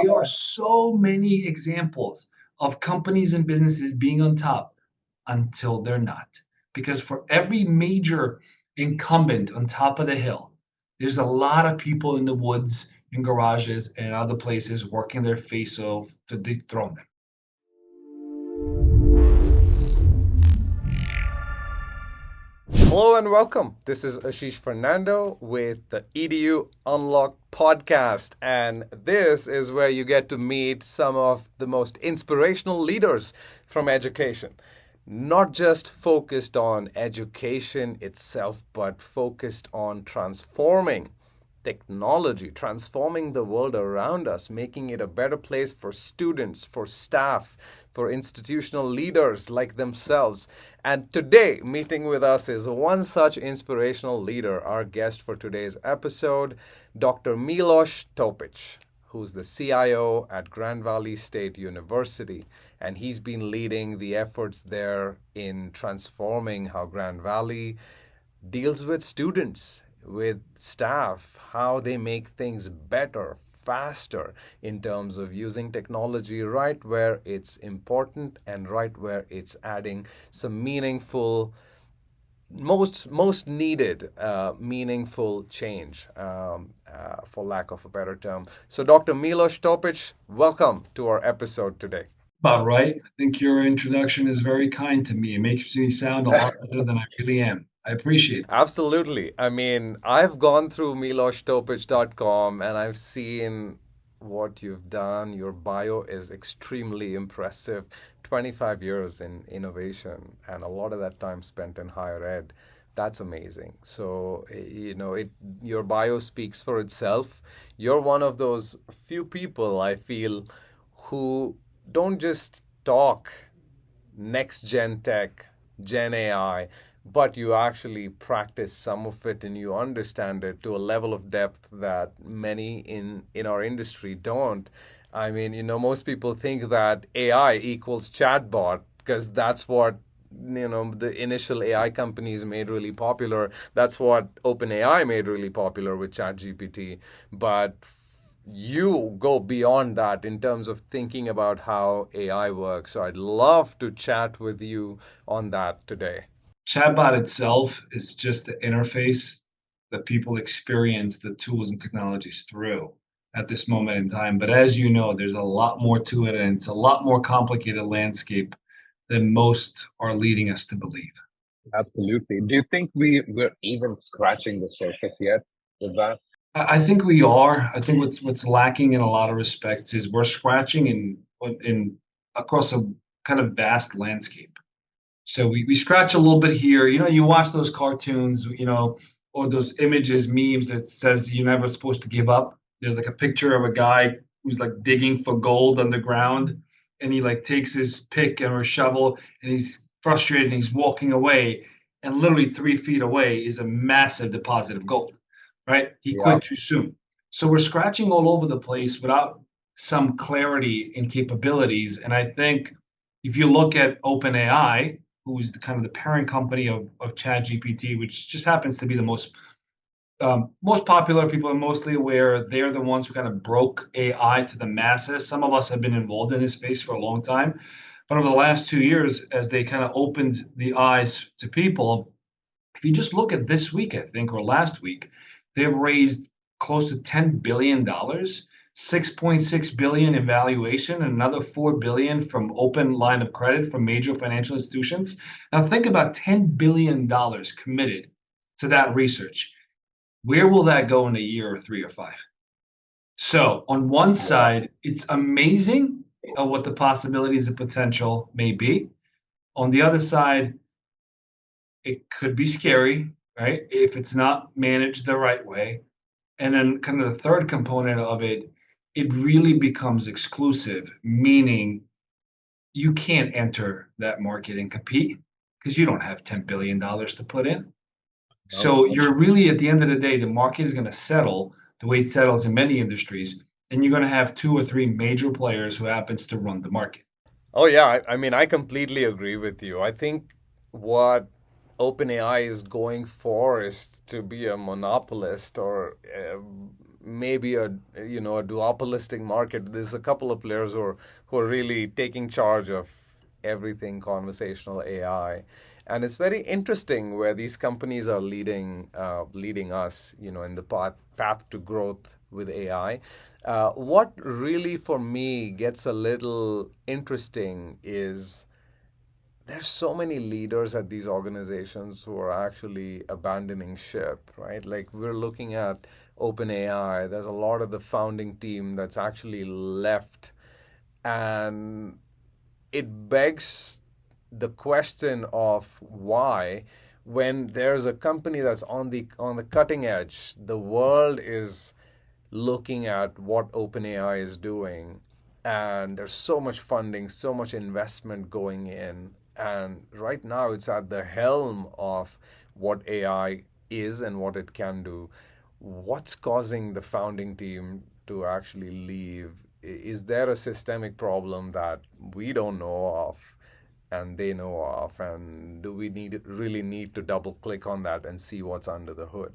there are so many examples of companies and businesses being on top until they're not. Because for every major incumbent on top of the hill, there's a lot of people in the woods, in garages, and other places working their face off to dethrone them. Hello and welcome. This is Ashish Fernando with the Edu Unlocked podcast. And this is where you get to meet some of the most inspirational leaders from education. Not just focused on education itself, but focused on transforming technology, transforming the world around us, making it a better place for students, for staff, for institutional leaders like themselves. And today, meeting with us is one such inspirational leader, our guest for today's episode, Dr. Miloš Topić, who's the CIO at Grand Valley State University. And he's been leading the efforts there in transforming how Grand Valley deals with students, with staff, how they make things better, faster in terms of using technology right where it's important and right where it's adding some meaningful, most needed meaningful change, for lack of a better term. So Dr. Miloš Topić, welcome to our episode today. About right. I think your introduction is very kind to me. It makes me sound a lot better than I really am. I appreciate it. Absolutely. I mean, I've gone through milostopic.com and I've seen what you've done. Your bio is extremely impressive. 25 years in innovation and a lot of that time spent in higher ed. That's amazing. So, your bio speaks for itself. You're one of those few people, I feel, who don't just talk next gen tech, gen AI, but you actually practice some of it and you understand it to a level of depth that many in our industry don't. I mean, most people think that AI equals chatbot because that's what the initial AI companies made really popular. That's what OpenAI made really popular with ChatGPT. But you go beyond that in terms of thinking about how AI works. So I'd love to chat with you on that today. Chatbot itself is just the interface that people experience the tools and technologies through at this moment in time. But as you know, there's a lot more to it, and it's a lot more complicated landscape than most are leading us to believe. Absolutely. Do you think we're even scratching the surface yet with that? I think we are. I think what's lacking in a lot of respects is we're scratching in across a kind of vast landscape. So we scratch a little bit here. You watch those cartoons, or those images, memes that says you're never supposed to give up. There's like a picture of a guy who's like digging for gold underground, and he like takes his pick or a shovel, and he's frustrated and he's walking away, and literally 3 feet away is a massive deposit of gold, right? He Yeah. quit too soon. So we're scratching all over the place without some clarity in capabilities. And I think if you look at OpenAI, who's the kind of the parent company of ChatGPT, which just happens to be the most popular. People are mostly aware. They're the ones who kind of broke AI to the masses. Some of us have been involved in this space for a long time, but over the last 2 years, as they kind of opened the eyes to people, if you just look at this week, I think, or last week, they've raised close to $10 billion. 6.6 billion in valuation and another 4 billion from open line of credit from major financial institutions. Now think about $10 billion committed to that research. Where will that go in a year or 3 or 5? So on one side, it's amazing what the possibilities and potential may be. On the other side, it could be scary, right? If it's not managed the right way. And then kind of the third component of it really becomes exclusive, meaning you can't enter that market and compete because you don't have $10 billion to put in. So you're really, at the end of the day, the market is going to settle the way it settles in many industries, and you're going to have 2 or 3 major players who happens to run the market. Oh, yeah. I mean, I completely agree with you. I think what OpenAI is going for is to be a monopolist or maybe a duopolistic market. There's a couple of players who are really taking charge of everything conversational AI, and it's very interesting where these companies are leading us, in the path to growth with AI. What really for me gets a little interesting is there's so many leaders at these organizations who are actually abandoning ship, right? Like we're looking at OpenAI, there's a lot of the founding team that's actually left, and it begs the question of why, when there's a company that's on the cutting edge, the world is looking at what OpenAI is doing, and there's so much funding, so much investment going in, and right now it's at the helm of what AI is and what it can do. What's causing the founding team to actually leave? Is there a systemic problem that we don't know of and they know of, and do we really need to double click on that and see what's under the hood?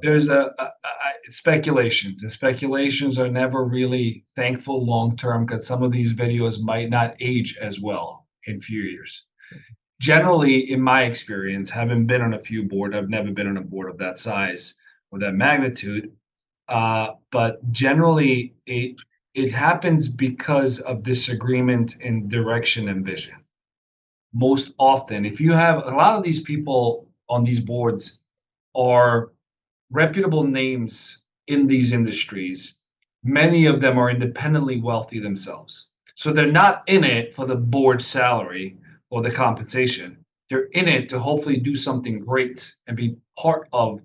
There's speculations. The speculations are never really thankful long term, because some of these videos might not age as well in a few years. Generally, in my experience, having been on a few boards, I've never been on a board of that size or that magnitude. But generally, it happens because of disagreement in direction and vision. Most often, if you have a lot of these people on these boards are reputable names in these industries, many of them are independently wealthy themselves. So they're not in it for the board salary or the compensation. They're in it to hopefully do something great and be part of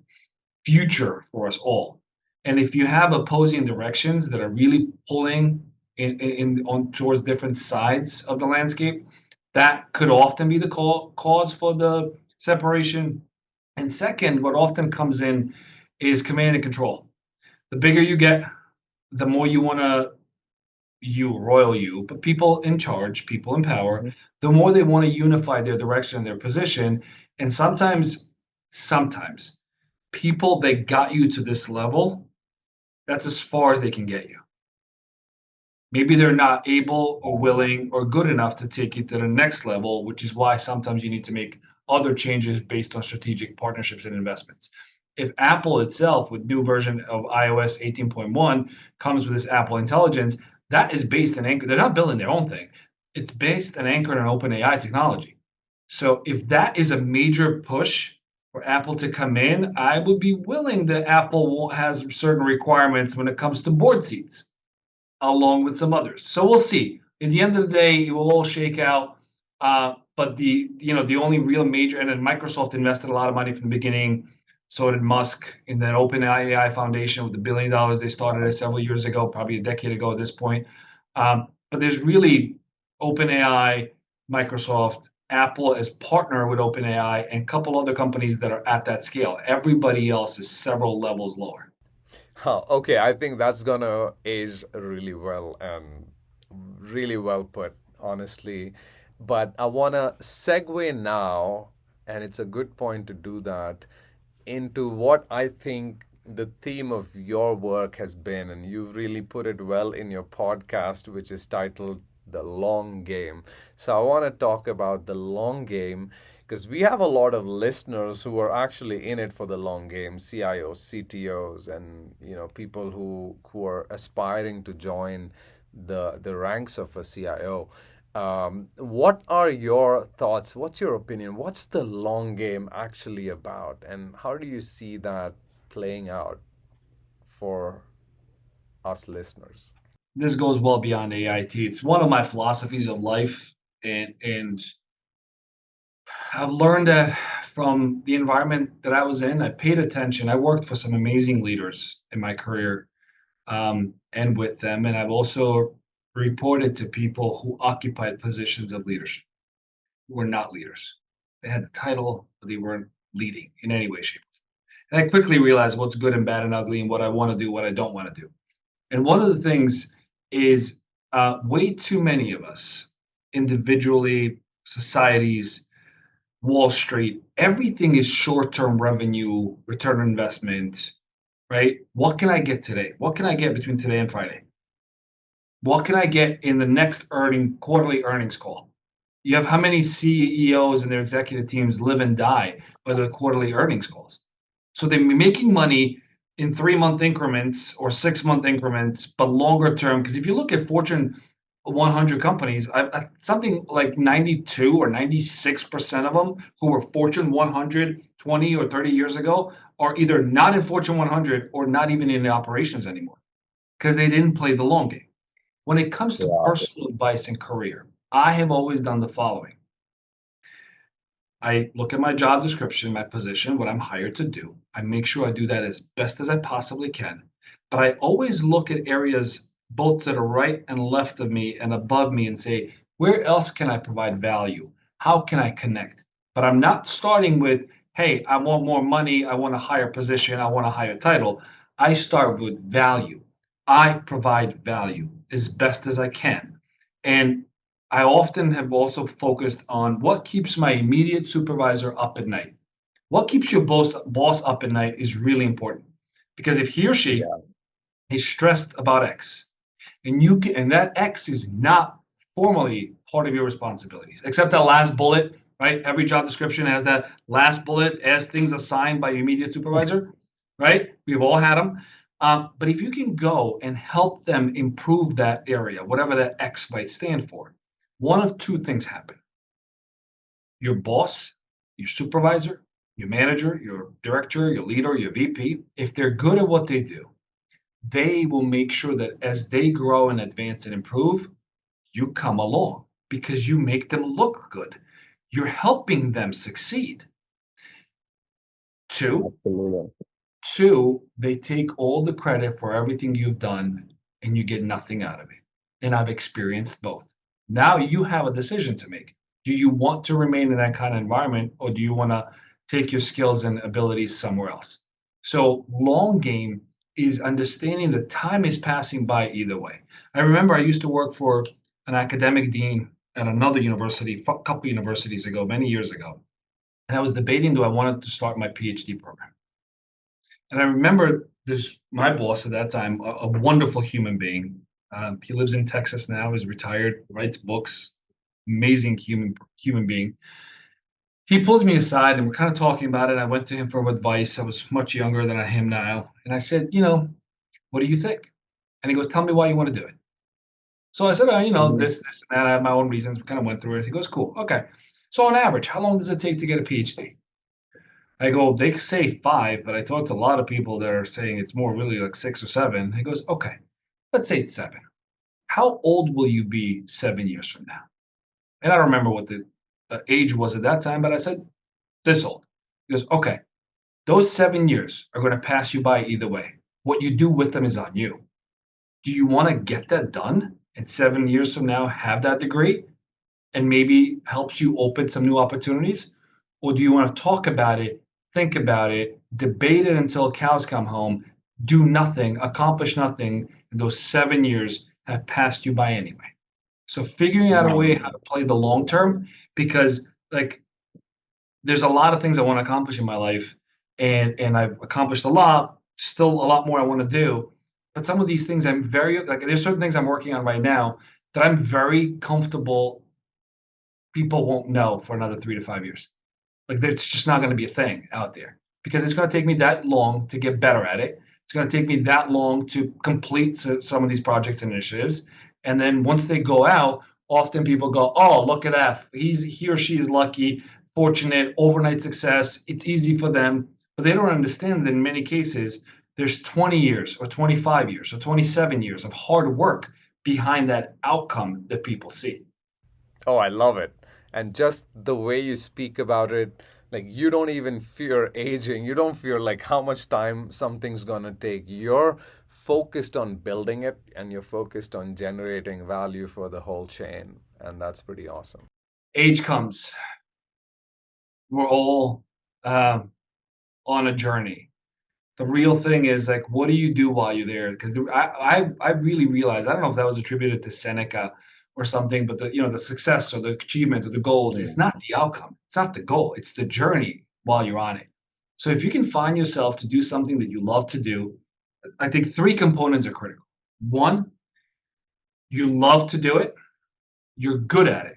future for us all. And if you have opposing directions that are really pulling on towards different sides of the landscape, that could often be the cause for the separation. And second, what often comes in is command and control. The bigger you get, the more you want to, but people in charge, people in power, the more they want to unify their direction and their position. And sometimes people that got you to this level, that's as far as they can get you. Maybe they're not able or willing or good enough to take you to the next level, which is why sometimes you need to make other changes based on strategic partnerships and investments. If Apple itself, with new version of iOS 18.1, comes with this Apple Intelligence, that is based and anchored. They're not building their own thing. It's based and anchored on OpenAI technology. So if that is a major push for Apple to come in, I would be willing that Apple has certain requirements when it comes to board seats, along with some others. So we'll see. At the end of the day, it will all shake out. But the only real major, and then Microsoft invested a lot of money from the beginning. So did Musk in that OpenAI Foundation with the $1 billion they started several years ago, probably a decade ago at this point. But there's really OpenAI, Microsoft, Apple as partner with OpenAI, and a couple other companies that are at that scale. Everybody else is several levels lower. Okay, I think that's gonna age really well and really well put, honestly. But I wanna segue now, and it's a good point to do that, into what I think the theme of your work has been, and you've really put it well in your podcast, which is titled The Long Game. So I want to talk about the long game, because we have a lot of listeners who are actually in it for the long game, CIOs, CTOs, and people who are aspiring to join the ranks of a CIO. What are your thoughts? What's your opinion? What's the long game actually about? And how do you see that playing out for us listeners? This goes well beyond AIT. It's one of my philosophies of life. And I've learned that from the environment that I was in. I paid attention. I worked for some amazing leaders in my career, and with them. And I've also reported to people who occupied positions of leadership who were not leaders. They had the title, but they weren't leading in any way, shape, or form. And I quickly realized what's good and bad and ugly, and what I want to do, what I don't want to do. And one of the things is way too many of us, individually, societies, Wall Street, everything is short-term revenue, return on investment, right? What can I get today? What can I get between today and Friday? What can I get in the next quarterly earnings call? You have how many CEOs and their executive teams live and die by the quarterly earnings calls? So they're making money in 3-month increments or 6-month increments, but longer term. Because if you look at Fortune 100 companies, something like 92 or 96% of them who were Fortune 100 20 or 30 years ago are either not in Fortune 100 or not even in the operations anymore because they didn't play the long game. When it comes to Yeah. personal advice and career, I have always done the following. I look at my job description, my position, what I'm hired to do. I make sure I do that as best as I possibly can. But I always look at areas both to the right and left of me and above me and say, where else can I provide value? How can I connect? But I'm not starting with, hey, I want more money. I want a higher position. I want a higher title. I start with value. I provide value as best as I can. And I often have also focused on what keeps my immediate supervisor up at night. What keeps your boss up at night is really important because if he or she Yeah. is stressed about X and that X is not formally part of your responsibilities, except that last bullet, right? Every job description has that last bullet as things assigned by your immediate supervisor, right? We've all had them. But if you can go and help them improve that area, whatever that X might stand for, one of two things happen. Your boss, your supervisor, your manager, your director, your leader, your VP, if they're good at what they do, they will make sure that as they grow and advance and improve, you come along because you make them look good. You're helping them succeed. Two, Absolutely. they take all the credit for everything you've done and you get nothing out of it. And I've experienced both. Now you have a decision to make. Do you want to remain in that kind of environment or do you want to take your skills and abilities somewhere else? So, long game is understanding that time is passing by either way. I remember I used to work for an academic dean at another university, a couple universities ago, many years ago. And I was debating, do I want to start my PhD program? And I remember my boss at that time, a wonderful human being. He lives in Texas now, is retired, writes books, amazing human being. He pulls me aside and we're kind of talking about it. I went to him for advice. I was much younger than I am now. And I said, what do you think? And he goes, tell me why you want to do it. So I said, Mhm. this, and that. I have my own reasons. We kind of went through it. He goes, cool. Okay. So on average, how long does it take to get a PhD? I go, they say 5, but I talked to a lot of people that are saying it's more really like 6 or 7. He goes, okay, let's say it's 7. How old will you be 7 years from now? And I don't remember what the age was at that time, but I said, this old. He goes, okay, those 7 years are going to pass you by either way. What you do with them is on you. Do you want to get that done and 7 years from now have that degree and maybe helps you open some new opportunities? Or do you want to talk about it, think about it, debate it until cows come home, do nothing, accomplish nothing, and those 7 years have passed you by anyway? So figuring out a Yeah. way how to play the long term, because like there's a lot of things I want to accomplish in my life, and I've accomplished a lot, still a lot more I want to do. But some of these things I'm very like there's certain things I'm working on right now that I'm very comfortable people won't know for another 3 to 5 years. Like it's just not going to be a thing out there because it's going to take me that long to get better at it. It's going to take me that long to complete some of these projects and initiatives. And then once they go out, often people go, "Oh, look at that! He or she is lucky, fortunate, overnight success. It's easy for them." But they don't understand that in many cases, there's 20 years or 25 years or 27 years of hard work behind that outcome that people see. Oh, I love it. And just the way you speak about it, like you don't even fear aging. You don't fear like how much time something's gonna take. You're focused on building it and you're focused on generating value for the whole chain. And that's pretty awesome. Age comes. We're all um, on a journey. The real thing is like, what do you do while you're there? Because I really realized I don't know if that was attributed to Seneca or something, but the success or the achievement or the goals, it's Mm. not the outcome, it's not the goal, it's the journey while you're on it. So if you can find yourself to do something that you love to do, I think three components are critical. One, you love to do it, you're good at it.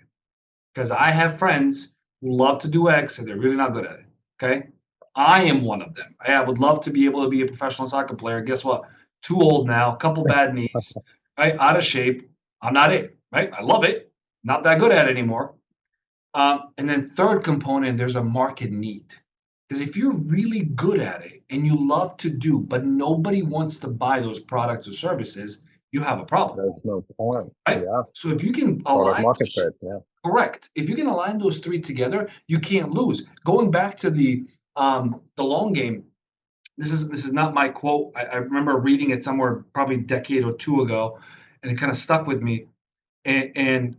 Because I have friends who love to do X and they're really not good at it. Okay. I am one of them. I would love to be able to be a professional soccer player. Guess what? Too old now, a couple bad knees, right? Out of shape. I'm not it, right? I love it. Not that good at it anymore. And then third component, there's a market need. Because if you're really good at it and you love to do, but nobody wants to buy those products or services, you have a problem. There's no point. Right? Yeah. So if you can Product align market fit. Yeah. correct. If you can align those three together, you can't lose. Going back to the long game, this is not my quote. I remember reading it somewhere probably a decade or two ago, and it kind of stuck with me. And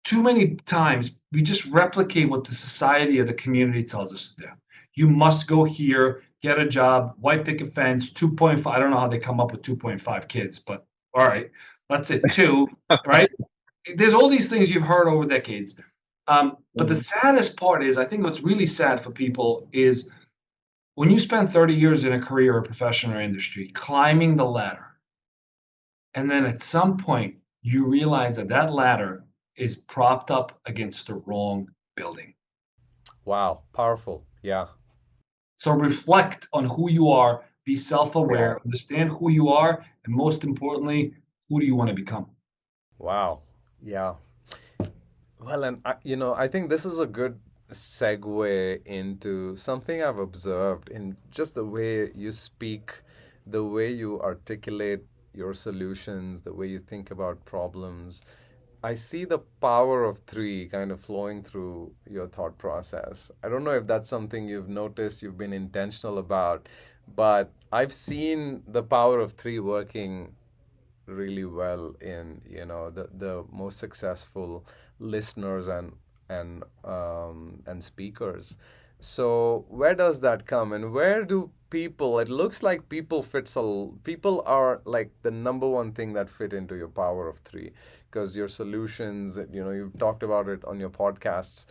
too many times we just replicate what the society or the community tells us to do. You must go here, get a job, white picket fence, 2.5. I don't know how they come up with 2.5 kids, but all right, let's say two, right? There's all these things you've heard over decades. But the saddest part is, I think what's really sad for people is when you spend 30 years in a career or profession or industry climbing the ladder, and then at some point you realize that that ladder is propped up against the wrong building. Wow, powerful. Yeah. So reflect on who you are, be self-aware, understand who you are, and most importantly, who do you want to become? Wow. Yeah. Well, and I think this is a good segue into something I've observed in just the way you speak, the way you articulate your solutions, the way you think about problems. I see the power of three kind of flowing through your thought process. I don't know if that's something you've noticed, you've been intentional about, but I've seen the power of three working really well in the most successful listeners and speakers. So where does that come, and where do people? It looks like people are like the number one thing that fit into your power of three, because your solutions, you've talked about it on your podcasts.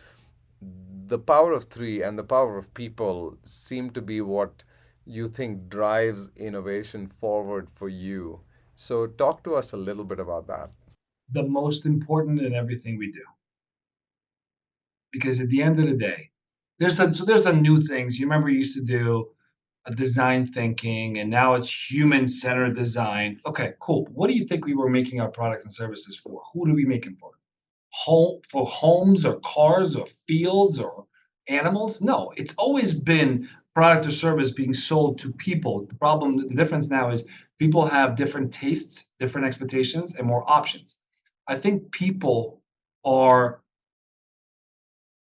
The power of three and the power of people seem to be what you think drives innovation forward for you. So talk to us a little bit about that. The most important in everything we do. Because at the end of the day, there's some new things. You remember you used to do a design thinking, and now it's human-centered design. Okay, cool. What do you think we were making our products and services for? Who do we make them for? For homes or cars or fields or animals? No, it's always been product or service being sold to people. The difference now is people have different tastes, different expectations, and more options. I think people are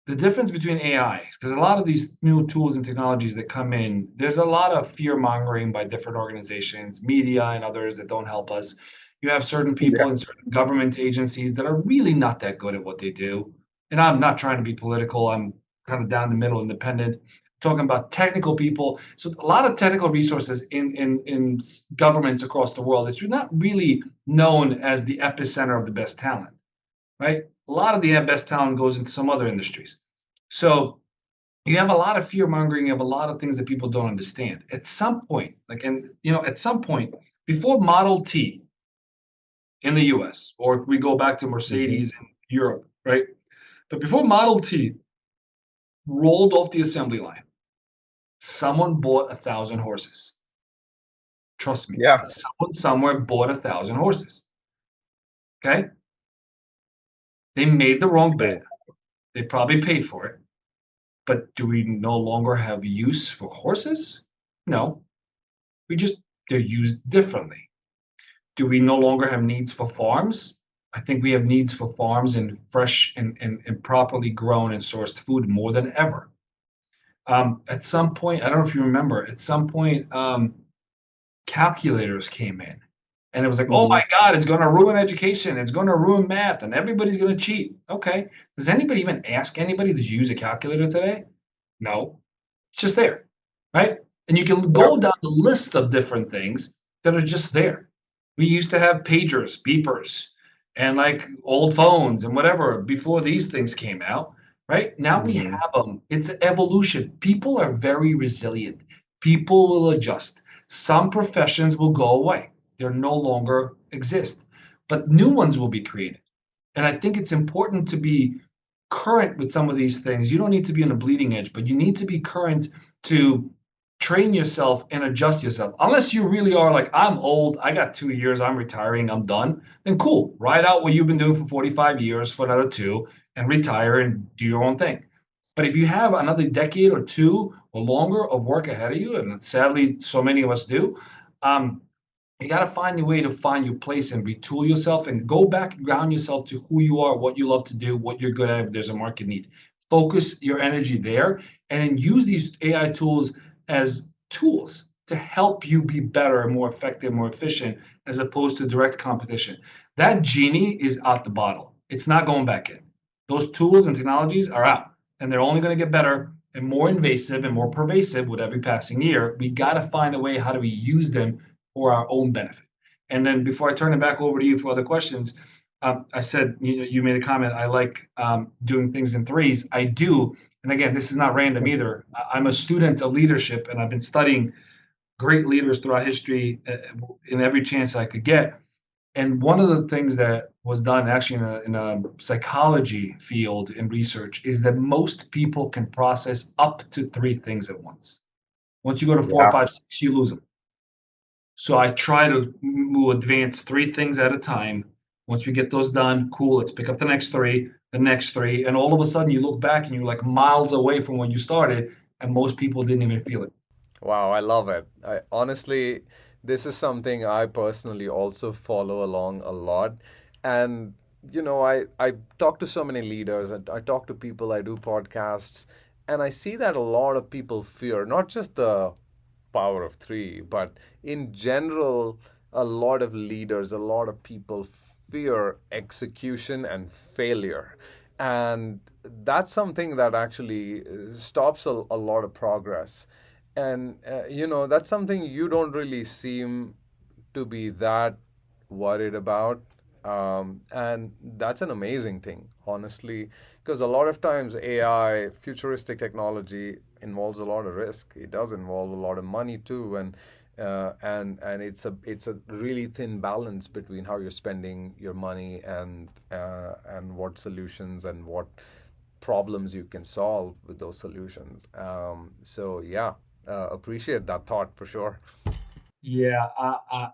the difference between AI, because a lot of these new tools and technologies that come in, there's a lot of fear mongering by different organizations, media, and others that don't help us. You have certain people in certain government agencies that are really not that good at what they do. And I'm not trying to be political. I'm kind of down the middle, independent. Talking about technical people. So a lot of technical resources in governments across the world. It's not really known as the epicenter of the best talent, right? A lot of the best talent goes into some other industries. So you have a lot of fear mongering of a lot of things that people don't understand. At some point, at some point, before Model T in the US, or we go back to Mercedes in Europe, right? But before Model T rolled off the assembly line, someone bought 1,000 horses. Trust me. Yeah. Someone somewhere bought 1,000 horses. Okay? They made the wrong bet. They probably paid for it. But do we no longer have use for horses? No. They're used differently. Do we no longer have needs for farms? I think we have needs for farms and fresh and properly grown and sourced food more than ever. At some point, I don't know if you remember, at some point, calculators came in. And it was like, oh my God, it's going to ruin education. It's going to ruin math, and everybody's going to cheat. Okay. Does anybody even ask anybody to use a calculator today? No. It's just there, right? And you can go down the list of different things that are just there. We used to have pagers, beepers, and like old phones and whatever before these things came out. right? Now we have them. It's an evolution. People are very resilient. People will adjust. Some professions will go away. They're no longer exist, but new ones will be created. And I think it's important to be current with some of these things. You don't need to be on a bleeding edge, but you need to be current to train yourself and adjust yourself. Unless you really are like, I'm old, I got 2 years, I'm retiring, I'm done, then cool. Ride out what you've been doing for 45 years for another two and retire and do your own thing. But if you have another decade or two or longer of work ahead of you, and sadly, so many of us do, you got to find a way to find your place and retool yourself and go back and ground yourself to who you are, what you love to do, what you're good at if there's a market need. Focus your energy there and then use these AI tools as tools to help you be better and more effective, more efficient, as opposed to direct competition. That genie is out the bottle. It's not going back in. Those tools and technologies are out, and they're only going to get better and more invasive and more pervasive with every passing year. We got to find a way how do we use them for our own benefit. And then before I turn it back over to you for other questions, I said, you made a comment, I like doing things in threes. I do. And again, this is not random either. I'm a student of leadership, and I've been studying great leaders throughout history in every chance I could get. And one of the things that was done actually in a psychology field in research is that most people can process up to three things at once. Once you go to four, Yeah. 5, 6, you lose them. So I try to advance three things at a time. Once we get those done, cool, let's pick up the next three, and all of a sudden you look back and you're like miles away from when you started, and most people didn't even feel it. Wow, I love it. Honestly, this is something I personally also follow along a lot. And, I talk to so many leaders, and I talk to people, I do podcasts, and I see that a lot of people fear not just the power of three, but in general, a lot of leaders, a lot of people fear execution and failure. And that's something that actually stops a lot of progress. And, that's something you don't really seem to be that worried about. And that's an amazing thing, honestly, because a lot of times AI, futuristic technology, involves a lot of risk. It does involve a lot of money too, and it's a really thin balance between how you're spending your money and what solutions and what problems you can solve with those solutions. So yeah, appreciate that thought for sure. Yeah,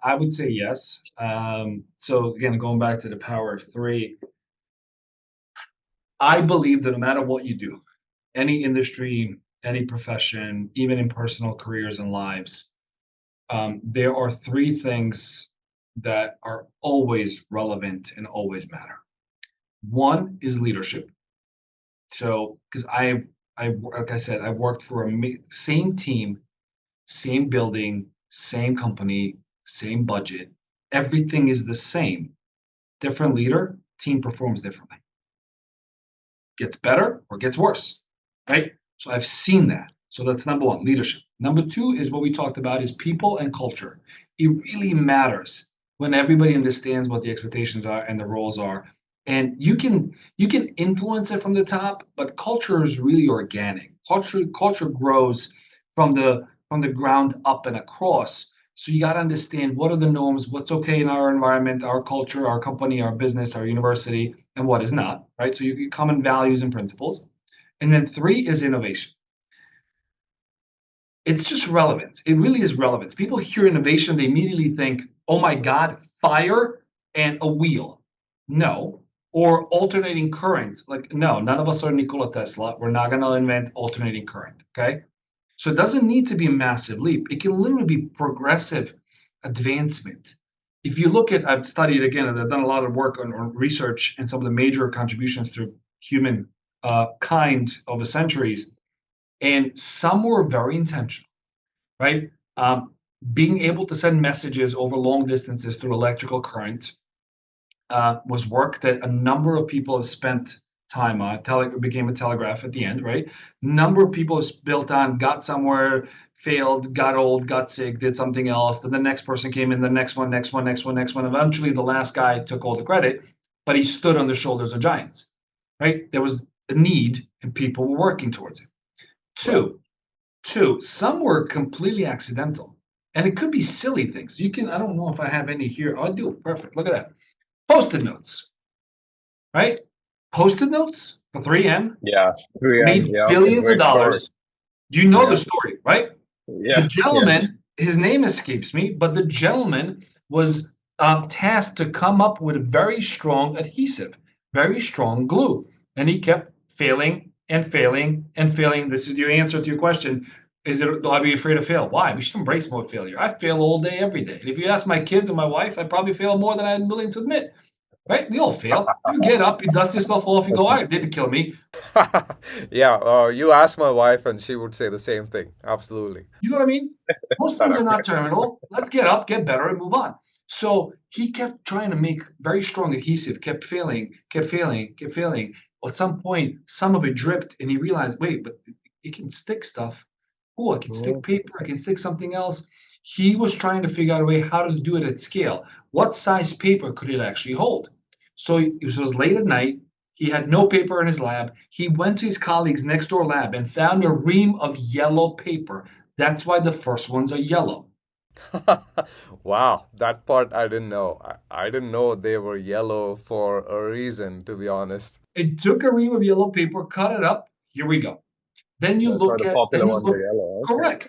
I would say yes. So again, going back to the power of three, I believe that no matter what you do, any industry, any profession, even in personal careers and lives, there are three things that are always relevant and always matter. One is leadership. So, because like I said, I've worked for same team, same building, same company, same budget. Everything is the same. Different leader, team performs differently. Gets better or gets worse, right? So I've seen that. So that's number one, leadership. Number two is what we talked about is people and culture. It really matters when everybody understands what the expectations are and the roles are. And you can influence it from the top, but culture is really organic. Culture grows from the ground up and across. So you got to understand what are the norms, what's okay in our environment, our culture, our company, our business, our university, and what is not, right? So you get common values and principles. And then three is innovation. It's just relevance. It really is relevance. People hear innovation, they immediately think, oh my God, fire and a wheel. No. Or alternating current. Like, no, none of us are Nikola Tesla. We're not going to invent alternating current. Okay. So it doesn't need to be a massive leap. It can literally be progressive advancement. If you look at, I've studied again, and I've done a lot of work on research and some of the major contributions to human kind over centuries, and some were very intentional, right? Being able to send messages over long distances through electrical current was work that a number of people have spent time on. It became a telegraph at the end, right? Number of people have built on, got somewhere, failed, got old, got sick, did something else. Then the next person came in, the next one. Eventually, the last guy took all the credit, but he stood on the shoulders of giants, right? There was a need and people were working towards it. Two, some were completely accidental. And it could be silly things. I don't know if I have any here. I do. Perfect. Look at that. Post-it notes, right? Post-it notes for 3M Yeah, 3M. made Yeah, billions of great story. dollars. You know Yeah. the story, right? Yeah, The gentleman, his name escapes me, but the gentleman was tasked to come up with a very strong adhesive, very strong glue. And he kept failing and failing and failing. This is your answer to your question. Do I be afraid to fail? Why? We should embrace more failure. I fail all day, every day. And if you ask my kids and my wife, I probably fail more than I'm willing to admit. Right? We all fail. You get up, you dust yourself off, you go, all right, it didn't kill me. Yeah, you ask my wife and she would say the same thing. Absolutely. You know what I mean? Most things are not terminal. Let's get up, get better, and move on. So he kept trying to make very strong adhesive, kept failing, kept failing, kept failing. At some point, some of it dripped, and he realized, wait, but it can stick stuff. Oh, I can stick paper, I can stick something else. He was trying to figure out a way how to do it at scale. What size paper could it actually hold? So it was late at night. He had no paper in his lab. He went to his colleague's next door lab and found a ream of yellow paper. That's why the first ones are yellow. Wow, that part I didn't know. I didn't know they were yellow for a reason, to be honest. It took a ream of yellow paper, cut it up. Here we go. Then you That's why look the at, popular then you ones look, are yellow. Okay. correct.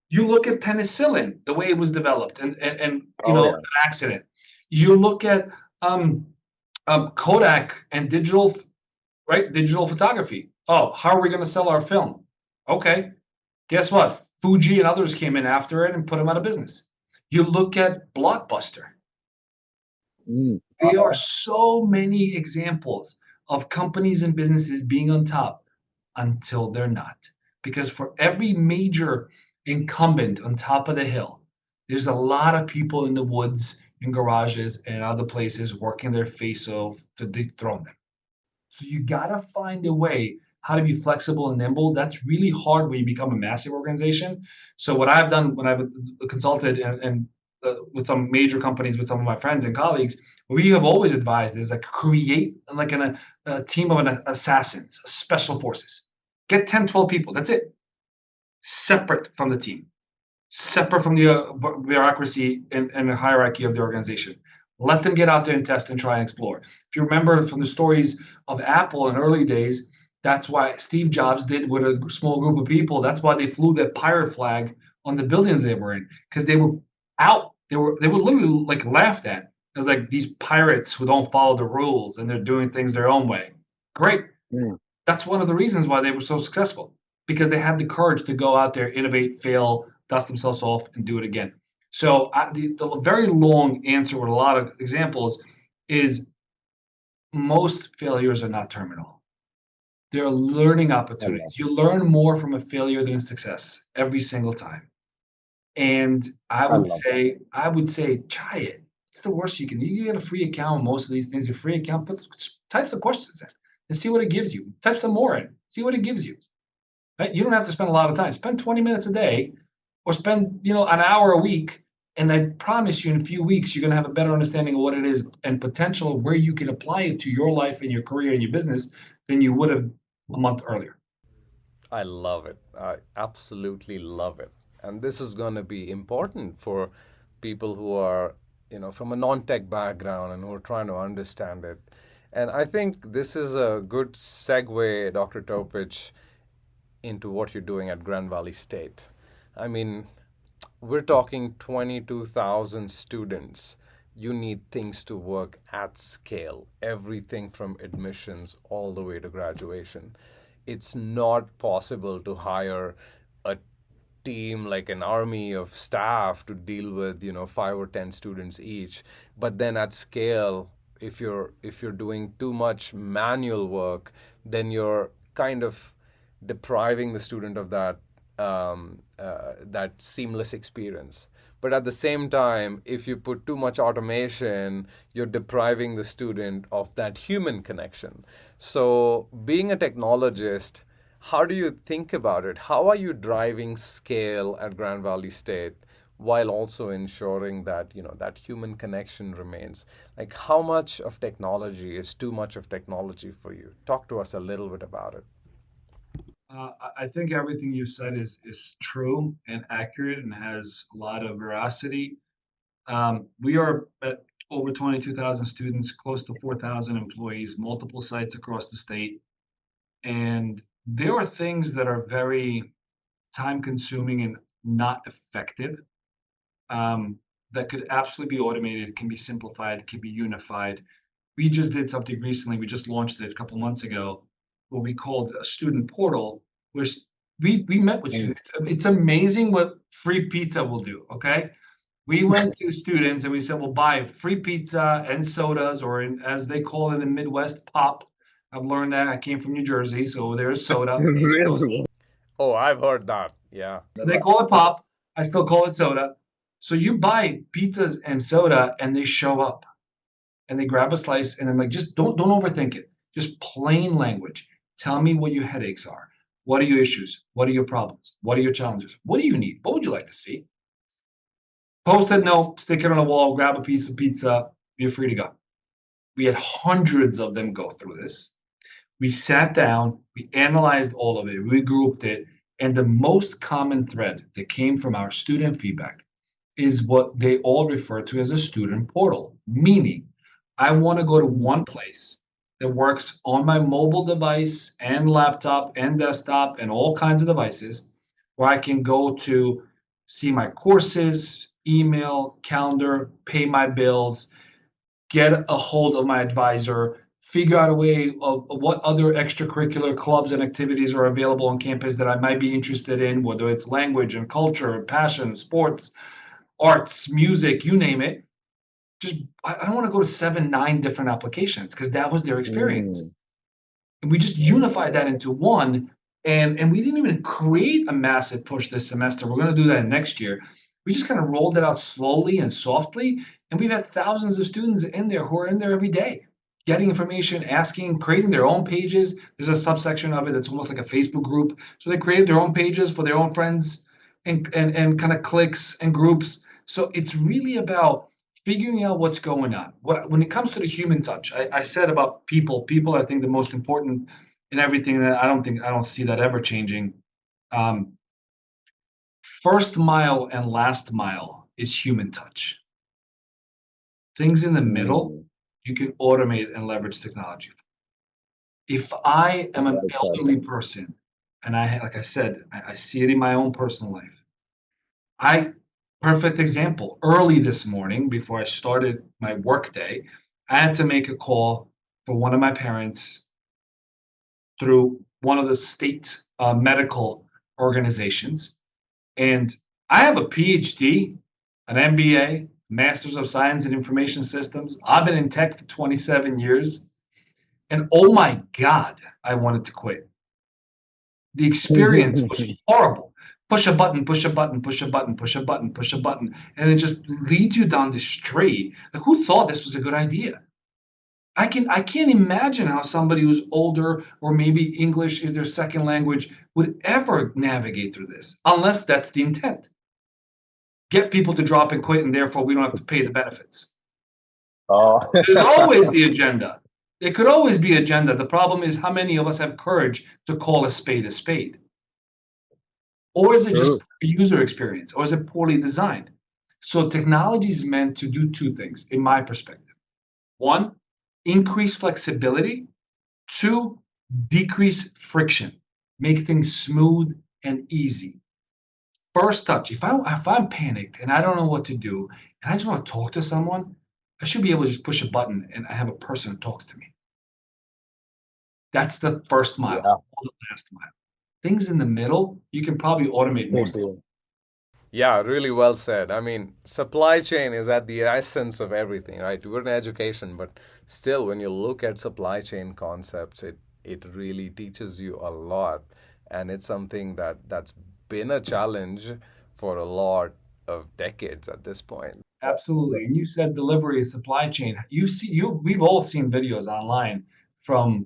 You look at penicillin, the way it was developed, and Yeah. an accident. You look at Kodak and digital photography. Oh, how are we going to sell our film? Okay, guess what? Fuji and others came in after it and put them out of business. You look at Blockbuster. There are so many examples of companies and businesses being on top until they're not. Because for every major incumbent on top of the hill, there's a lot of people in the woods, in garages, and other places working their face off to dethrone them. So you got to find a way how to be flexible and nimble. That's really hard when you become a massive organization. So what I've done when I've consulted and with some major companies, with some of my friends and colleagues, we have always advised is like create like a team of assassins, special forces. Get 10, 12 people. That's it. Separate from the team, separate from the bureaucracy and the hierarchy of the organization. Let them get out there and test and try and explore. If you remember from the stories of Apple in early days, that's why Steve Jobs did with a small group of people. That's why they flew that pirate flag on the building they were in, because they were out. They were literally like laughed at as like these pirates who don't follow the rules and they're doing things their own way. Great. That's one of the reasons why they were so successful, because they had the courage to go out there, innovate, fail, dust themselves off, and do it again. So the very long answer with a lot of examples is most failures are not terminal. They're learning opportunities. You learn more from a failure than a success every single time. And I would say try it. It's the worst you can do. You get a free account. Most of these things, your free account, type some questions in and see what it gives you. Type some more in, see what it gives you. Right? You don't have to spend a lot of time. Spend 20 minutes a day or spend, an hour a week. And I promise you in a few weeks, you're going to have a better understanding of what it is and potential where you can apply it to your life and your career and your business than you would have a month earlier. I love it. I absolutely love it. And this is going to be important for people who are, from a non-tech background and who are trying to understand it. And I think this is a good segue, Dr. Topić, into what you're doing at Grand Valley State. I mean, we're talking 22,000 students. You need things to work at scale, everything from admissions all the way to graduation. It's not possible to hire a team like an army of staff to deal with 5 or 10 students each. But then at scale, if you're doing too much manual work, then you're kind of depriving the student of that that seamless experience. But at the same time, if you put too much automation, you're depriving the student of that human connection. So being a technologist, how do you think about it? How are you driving scale at Grand Valley State while also ensuring that, that human connection remains. Like, how much of technology is too much of technology for you? Talk to us a little bit about it. I think everything you said is true and accurate and has a lot of veracity. We are at over 22,000 students, close to 4,000 employees, multiple sites across the state. And there are things that are very time consuming and not effective, that could absolutely be automated, can be simplified, can be unified. We just did something recently. We just launched it a couple months ago, what we called a student portal, where we met with students. It's amazing what free pizza will do. Okay, we went to students and we said, "We'll buy free pizza and sodas, or as they call it in Midwest, pop." I've learned that. I came from New Jersey, so there's soda. East Coast. Really? Oh, I've heard that. Yeah. They call it pop. I still call it soda. So you buy pizzas and soda, and they show up, and they grab a slice, and I'm like, just don't overthink it. Just plain language. Tell me what your headaches are. What are your issues? What are your problems? What are your challenges? What do you need? What would you like to see? Post-it note, stick it on a wall, grab a piece of pizza, you're free to go. We had hundreds of them go through this. We sat down, we analyzed all of it, we grouped it, and the most common thread that came from our student feedback is what they all refer to as a student portal, meaning I want to go to one place that works on my mobile device and laptop and desktop and all kinds of devices, where I can go to see my courses, email, calendar, pay my bills, get a hold of my advisor, figure out a way of what other extracurricular clubs and activities are available on campus that I might be interested in, whether it's language and culture, passion, sports, arts, music, you name it. Just I don't want to go to 7, 9 different applications because that was their experience. And we just unified that into one. And we didn't even create a massive push this semester. We're going to do that next year. We just kind of rolled it out slowly and softly. And we've had thousands of students in there who are in there every day, getting information, asking, creating their own pages. There's a subsection of it that's almost like a Facebook group. So they created their own pages for their own friends and kind of cliques and groups. So it's really about figuring out what's going on. When it comes to the human touch, I said about people, I think the most important in everything, that I don't see that ever changing. First mile and last mile is human touch. Things in the middle, you can automate and leverage technology. If I am an elderly person, and like I said, I see it in my own personal life. Perfect example. Early this morning, before I started my work day, I had to make a call for one of my parents through one of the state medical organizations. And I have a PhD, an MBA, Masters of Science in Information Systems. I've been in tech for 27 years. And oh my God, I wanted to quit. The experience was horrible. Push a button, push a button, push a button, push a button, push a button, and it just leads you down this street. Like, who thought this was a good idea? I can't imagine how somebody who's older or maybe English is their second language would ever navigate through this, unless that's the intent. Get people to drop and quit, and therefore we don't have to pay the benefits. There's always the agenda. There could always be agenda. The problem is how many of us have courage to call a spade a spade. Or is it just a user experience? Or is it poorly designed? So technology is meant to do two things, in my perspective. One, increase flexibility. Two, decrease friction. Make things smooth and easy. First touch. If I'm panicked and I don't know what to do, and I just want to talk to someone, I should be able to just push a button and I have a person who talks to me. That's the first mile, or the last mile. Things in the middle, you can probably automate most of them. Yeah, really well said. I mean, supply chain is at the essence of everything, right? We're in education, but still, when you look at supply chain concepts, it really teaches you a lot. And it's something that's been a challenge for a lot of decades at this point. Absolutely. And you said delivery is supply chain. We've all seen videos online from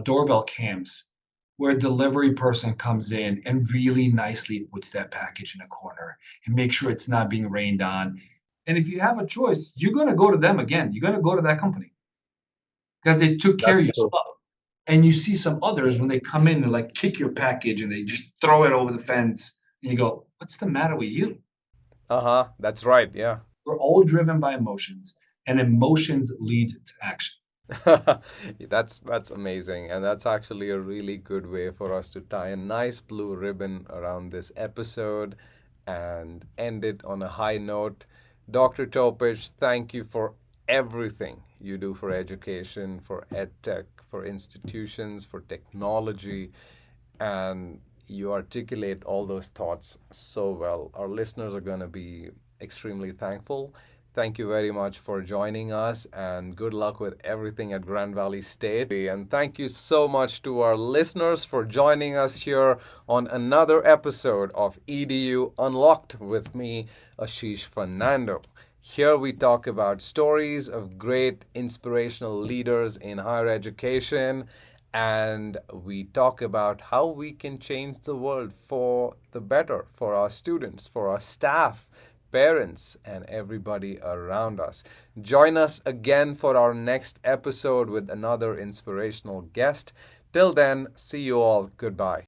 doorbell cams. where a delivery person comes in and really nicely puts that package in a corner and make sure it's not being rained on. And if you have a choice, you're going to go to them again. You're going to go to that company because they took care of That's your true. stuff. And you see some others when they come in and like kick your package and they just throw it over the fence and you go, what's the matter with you? Uh-huh. That's right. Yeah. We're all driven by emotions, and emotions lead to action. That's amazing. And that's actually a really good way for us to tie a nice blue ribbon around this episode and end it on a high note. Dr. Topić, thank you for everything you do for education, for edtech, for institutions, for technology, and you articulate all those thoughts so well. Our listeners are going to be extremely thankful. Thank you very much for joining us, and good luck with everything at Grand Valley State. And thank you so much to our listeners for joining us here on another episode of EDU Unlocked with me, Ashish Fernando. Here we talk about stories of great inspirational leaders in higher education, and we talk about how we can change the world for the better, for our students, for our staff, parents, and everybody around us. Join us again for our next episode with another inspirational guest. Till then, see you all. Goodbye.